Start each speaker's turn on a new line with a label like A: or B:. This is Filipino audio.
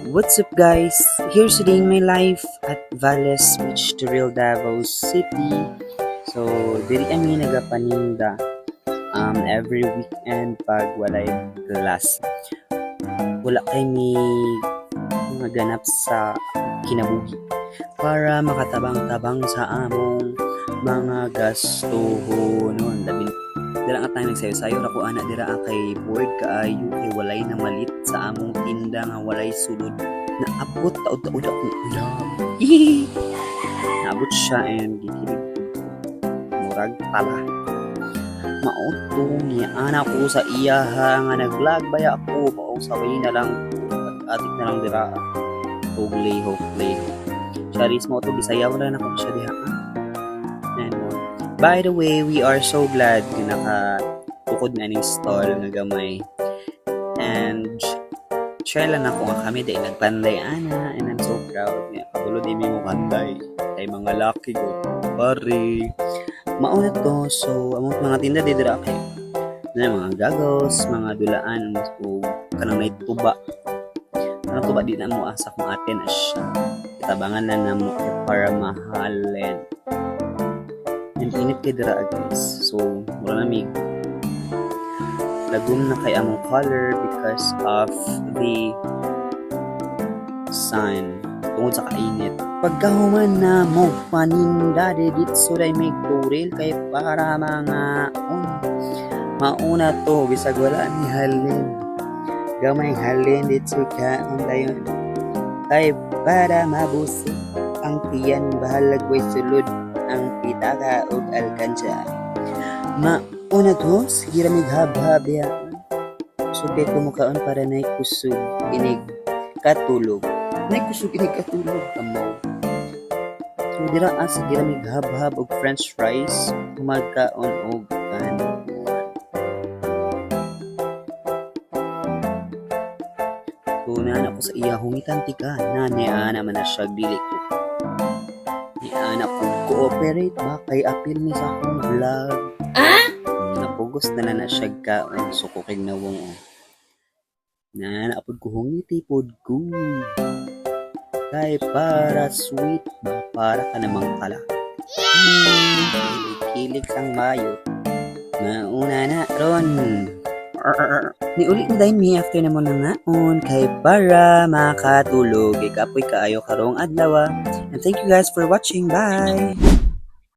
A: What's up guys? Here's today my life at Valles Beach, Toril, Davao City. So, diri kami nagapaninda every weekend pag walay class. Wala kami mga ganap sa kinabuhi para makatabang-tabang sa among mga gastuhon. Labi dira nga tayo nagsayo-sayo ra ko ana dira kay board kaayo kay walay na malit sa among tinda nga walay sulod na abot taud-taud ako ulam. Naabot siya and gikilig murag pala. Mauto niya anak ko sa iya nga nag-vlog baya ako mausaway na lang atik na lang dira og lehok. Charis mo to bisayaw na ako siya diha. By the way, we are so glad na nakatukod na ning stall nga gamay. And share lang ako nga kami dahil nagpanday ana and I'm so proud nga katulad din mo kanday kay mga lucky go pare. Mauna to so among mga tinda di dira kay na mga gagos, mga dulaan o kanang may tuba. Kanang tuba di na mo asa kung atin as siya. Kitabangan na namo para mahalin. And init kay dira guys. So, mura na mig lagom na kay among color because of the sun. Tungod sa kainit. Pagkahuman na mo paninda didit so day may turil kay para mga mauna to bisag wala ni halin. Gamay halin dito ka dayon. Kay para mabusog ang tiyan bahalag way sulod ang pitaka o alkansya. Mauna to, sige ramig hab-hab yan. Subi ko mukaon para na kusog inig katulog. Na kusog inig katulog kamo. So dira sige ramig hab-hab og french fries magkaon og kanon. So na ko sa iya hungitan tika na niya naman na siya dili ko. Anak ko cooperate ba kay apil ni sa akong vlog. Napugos na siya kaon so ko kay nawong na naapod ko hungiti pod ko kay para sweet ba para ka namang kala kilig sang mayo mauna na ron niulit na dahil mi after na mo na naon kay para makatulog ikapoy kaayo karong adlaw. And thank you guys for watching. Bye!